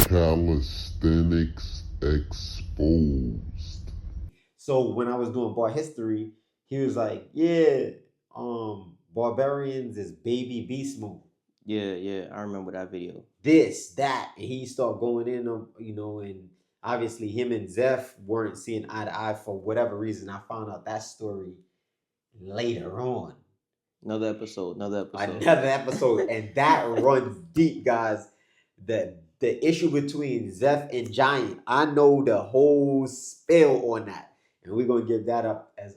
Calisthenics exposed. So when I was doing bar history, he was like, "Yeah, barbarians is baby beast mode. Yeah, I remember that video. This, that," and he started going in on, and obviously him and Zeph weren't seeing eye to eye for whatever reason. I found out that story later on. Another episode. Another episode, and that runs deep, guys. The issue between Zeph and Giant, I know the whole spill on that, and we're gonna give that up as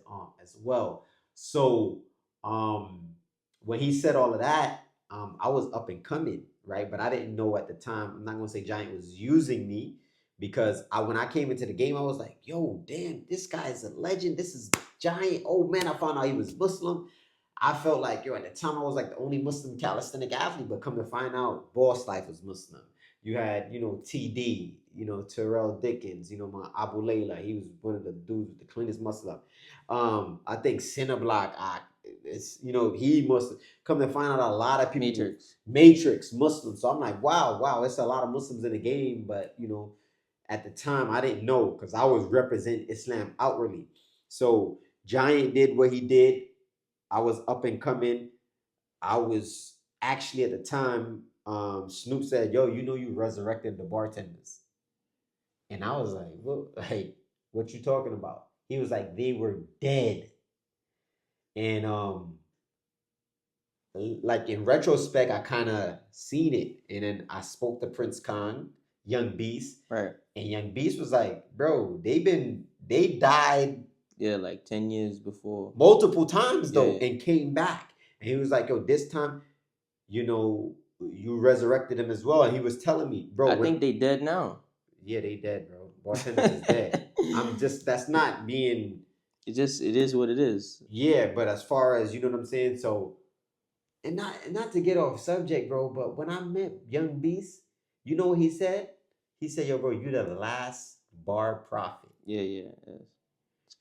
well. So when he said all of that, I was up and coming, right? But I didn't know at the time. I'm not gonna say Giant was using me because when I came into the game, I was like, yo, damn, this guy is a legend. This is Giant. Oh man, I found out he was Muslim. I felt like, yo, at the time I was like the only Muslim calisthenic athlete, but come to find out, Boss Life was Muslim. You had, TD, Terrell Dickens, my Abu Layla. He was one of the dudes with the cleanest muscle up. I think Cineblock, he must come to find out a lot of people. Matrix Muslim. So I'm like, wow, it's a lot of Muslims in the game, but at the time I didn't know because I was representing Islam outwardly. So Giant did what he did. I was up and coming. I was actually at the time, Snoop said, "Yo, you resurrected the Bartendaz," and I was like, what you talking about?" He was like, "They were dead," and like in retrospect, I kind of seen it, and then I spoke to Prince Khan, Young Beast, right, and Young Beast was like, "Bro, they died." Yeah, like 10 years before. Multiple times though, and came back. And he was like, yo, this time, you resurrected him as well. And he was telling me, bro. I think they dead now. Yeah, they dead, bro. Bartendaz is dead. That's not being. It is what it is. Yeah, but as far as, you know what I'm saying? So, and not to get off subject, bro, but when I met Young Beast, you know what he said? He said, yo, bro, you the last bar prophet. Yeah.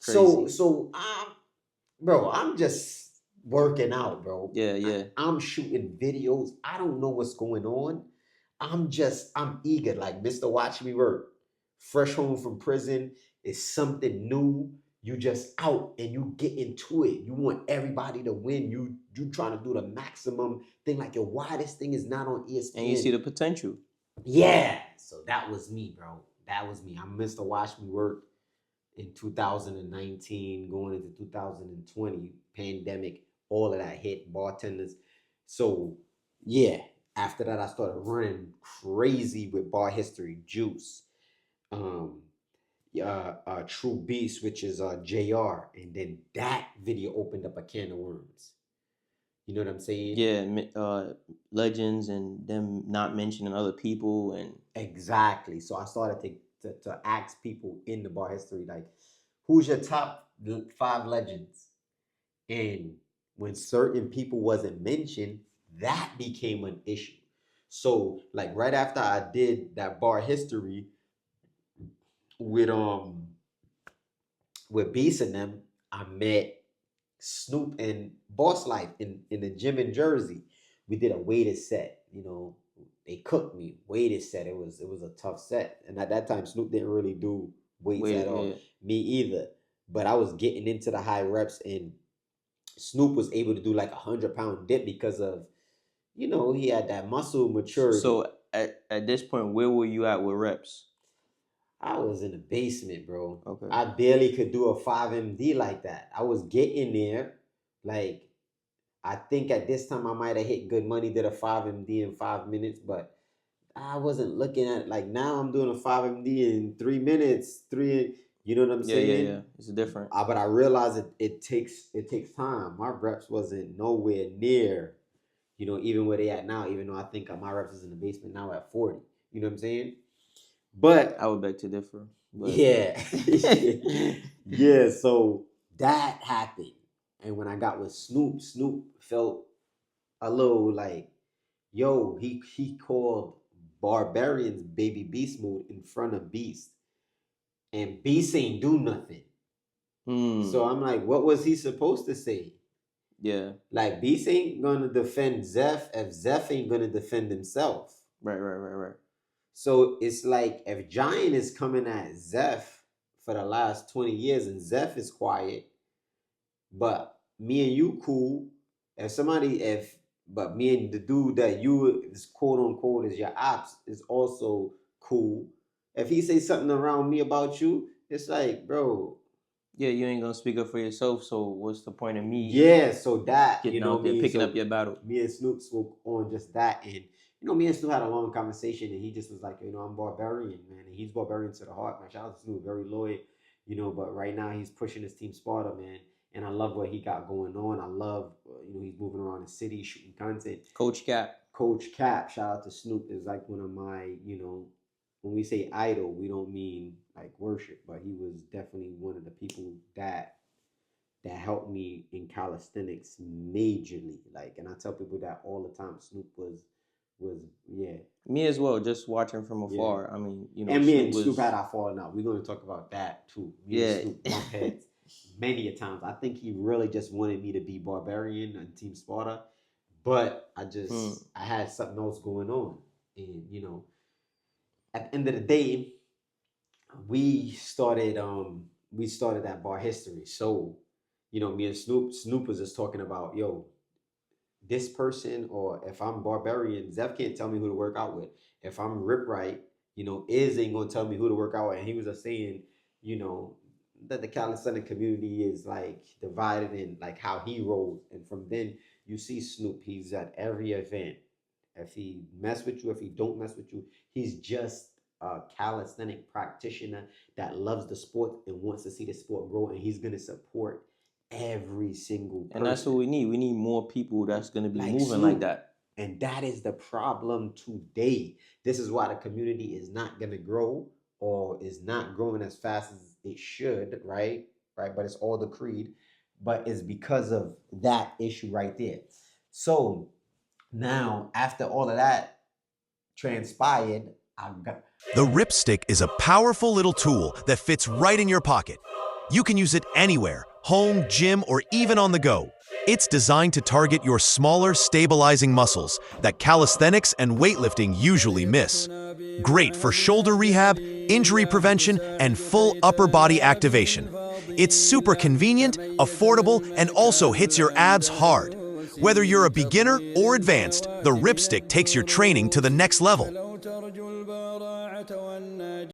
Crazy. So bro, I'm just working out, bro. Yeah. I'm shooting videos. I don't know what's going on. I'm eager. Like Mr. Watch Me Work. Fresh home from prison. It's something new. You just out and you get into it. You want everybody to win. You trying to do the maximum thing. Like, yo, why this thing is not on ESPN? And you see the potential. Yeah. So that was me, bro. That was me. I'm Mr. Watch Me Work. In 2019, going into 2020, pandemic, all of that hit, Bartendaz. So, yeah, after that, I started running crazy with bar history, Juice, True Beast, which is JR. And then that video opened up a can of worms. You know what I'm saying? Yeah, legends and them not mentioning other people. And exactly. So I started to ask people in the bar history, like, who's your top 5 legends? And when certain people wasn't mentioned, that became an issue. So like right after I did that bar history with Beast and them, I met Snoop and Boss Life in the gym in Jersey. We did a weighted set, they cooked me. Weighted set. It was a tough set. And at that time, Snoop didn't really do weights at all. Yeah. Me either. But I was getting into the high reps, and Snoop was able to do like 100-pound dip because of, he had that muscle maturity. So at this point, where were you at with reps? I was in the basement, bro. Okay. I barely could do a 5MD like that. I was getting there. Like, I think at this time I might have hit good money, did a 5MD in 5 minutes, but I wasn't looking at it. Like now I'm doing a 5MD in 3 minutes, you know what I'm saying? Yeah. It's different. But I realized it takes time. My reps wasn't nowhere near, even where they at now, even though I think my reps is in the basement now at 40. You know what I'm saying? But I would beg to differ. But. Yeah. Yeah, so that happened. And when I got with Snoop felt a little like, yo, he called Barbarians baby beast mode in front of Beast. And Beast ain't do nothing. So I'm like, what was he supposed to say? Yeah. Like, Beast ain't gonna defend Zeph if Zeph ain't gonna defend himself. Right. So it's like if Giant is coming at Zeph for the last 20 years and Zeph is quiet, but me and you cool. If somebody, if but me and the dude that you is quote unquote is your ops is also cool. If he say something around me about you, it's like, bro, Yeah, you ain't gonna speak up for yourself. So what's the point of me yeah. So that getting out there picking up your battle? me and Snoop spoke on just that, and me and Snoop had a long conversation, and he just was like, I'm barbarian, man, and he's barbarian to the heart, man. Shout out to Snoop, very loyal, but right now he's pushing his team Sparta, man. And I love what he got going on. I love, he's moving around the city, shooting content. Coach Cap. Coach Cap, shout out to Snoop, is like one of my, when we say idol, we don't mean like worship, but he was definitely one of the people that helped me in calisthenics majorly. Like, and I tell people that all the time. Snoop was yeah. Me as well, just watching from afar. Yeah. I mean, and me and Snoop had our falling out. We're going to talk about that too. Me and Snoop bump heads many a times. I think he really just wanted me to be barbarian on Team Sparta, but I had something else going on, and at the end of the day, we started that bar history. So, me and Snoop was just talking about, this person, or if I'm barbarian, Zeph can't tell me who to work out with. If I'm Rip Right, Iz ain't gonna tell me who to work out with. And he was just saying, that the calisthenic community is like divided in like how he rolls. And from then you see Snoop, he's at every event. If he mess with you, if he don't mess with you, he's just a calisthenic practitioner that loves the sport and wants to see the sport grow, and he's gonna support every single person. And that's what we need. We need more people that's gonna be like moving Snoop. Like that. And that is the problem today. This is why the community is not gonna grow, or is not growing as fast as it should, right? But it's all the creed. But it's because of that issue right there. So now, after all of that transpired, the Ripstick is a powerful little tool that fits right in your pocket. You can use it anywhere, home, gym, or even on the go. It's designed to target your smaller, stabilizing muscles that calisthenics and weightlifting usually miss. Great for shoulder rehab, injury prevention, and full upper body activation. It's super convenient, affordable, and also hits your abs hard. Whether you're a beginner or advanced, the Ripstick takes your training to the next level.